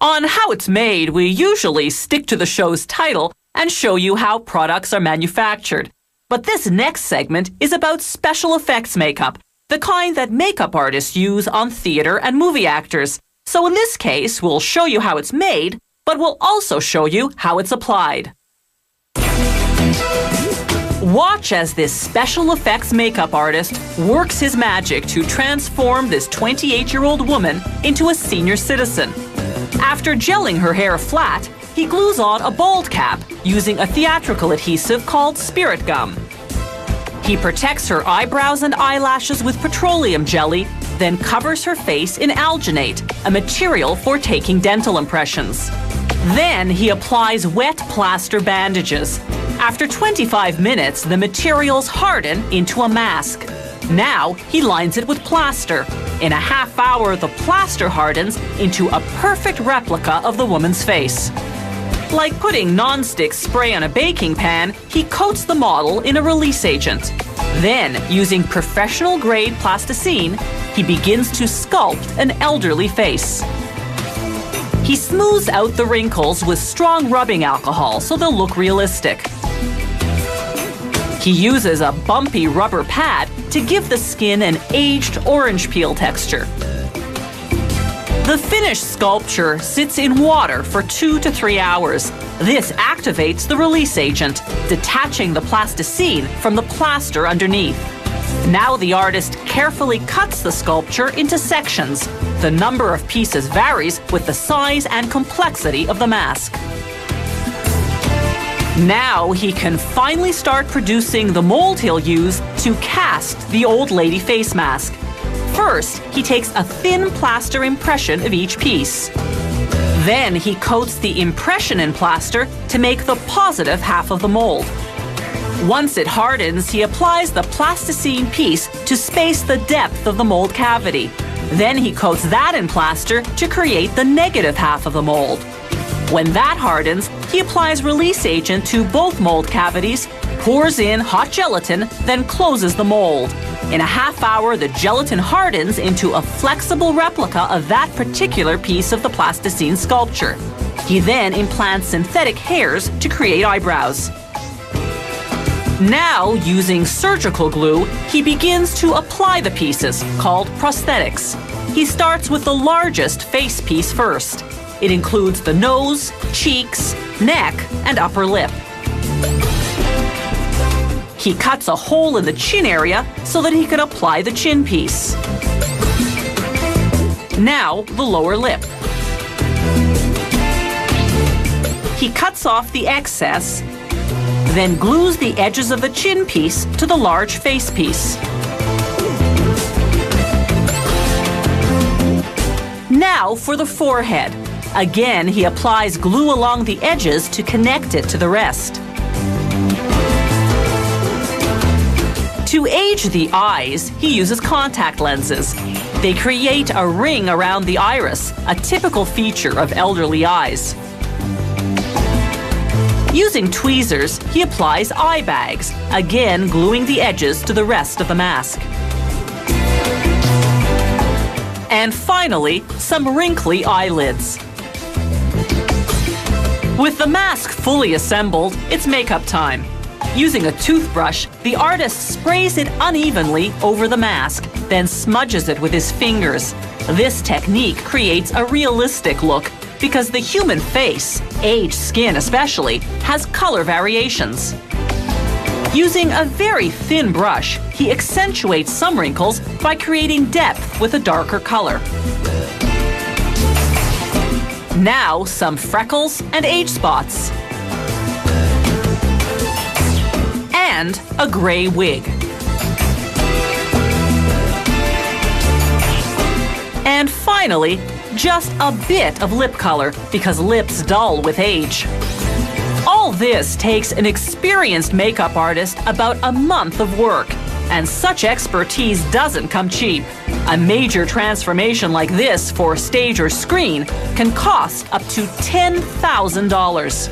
On How It's Made, we usually stick to the show's title and show you how products are manufactured. But this next segment is about special effects makeup, the kind that makeup artists use on theater and movie actors. So in this case, we'll show you how it's made, but we'll also show you how it's applied. Watch as this special effects makeup artist works his magic to transform this 28-year-old woman into a senior citizen. After gelling her hair flat, he glues on a bald cap using a theatrical adhesive called spirit gum. He protects her eyebrows and eyelashes with petroleum jelly, then covers her face in alginate, a material for taking dental impressions. Then he applies wet plaster bandages. After 25 minutes, the materials harden into a mask. Now he lines it with plaster. In a half hour, the plaster hardens into a perfect replica of the woman's face. Like putting non-stick spray on a baking pan, he coats the model in a release agent. Then, using professional-grade plasticine, he begins to sculpt an elderly face. He smooths out the wrinkles with strong rubbing alcohol so they'll look realistic. He uses a bumpy rubber pad to give the skin an aged orange peel texture. The finished sculpture sits in water for 2 to 3 hours. This activates the release agent, detaching the plasticine from the plaster underneath. Now the artist carefully cuts the sculpture into sections. The number of pieces varies with the size and complexity of the mask. Now he can finally start producing the mold he'll use to cast the old lady face mask. First, he takes a thin plaster impression of each piece. Then he coats the impression in plaster to make the positive half of the mold. Once it hardens, he applies the plasticine piece to space the depth of the mold cavity. Then he coats that in plaster to create the negative half of the mold. When that hardens, he applies release agent to both mold cavities, pours in hot gelatin, then closes the mold. In a half hour, the gelatin hardens into a flexible replica of that particular piece of the plasticine sculpture. He then implants synthetic hairs to create eyebrows. Now, using surgical glue, he begins to apply the pieces, called prosthetics. He starts with the largest face piece first. It includes the nose, cheeks, neck, and upper lip. He cuts a hole in the chin area so that he can apply the chin piece. Now, the lower lip. He cuts off the excess, then glues the edges of the chin piece to the large face piece. Now for the forehead. Again, he applies glue along the edges to connect it to the rest. To age the eyes, he uses contact lenses. They create a ring around the iris, a typical feature of elderly eyes. Using tweezers, he applies eye bags, again gluing the edges to the rest of the mask. And finally, some wrinkly eyelids. With the mask fully assembled, it's makeup time. Using a toothbrush, the artist sprays it unevenly over the mask, then smudges it with his fingers. This technique creates a realistic look because the human face, aged skin especially, has color variations. Using a very thin brush, he accentuates some wrinkles by creating depth with a darker color. Now, some freckles and age spots. And a gray wig. And finally, just a bit of lip color because lips dull with age. All this takes an experienced makeup artist about a month of work, and such expertise doesn't come cheap. A major transformation like this for stage or screen can cost up to $10,000.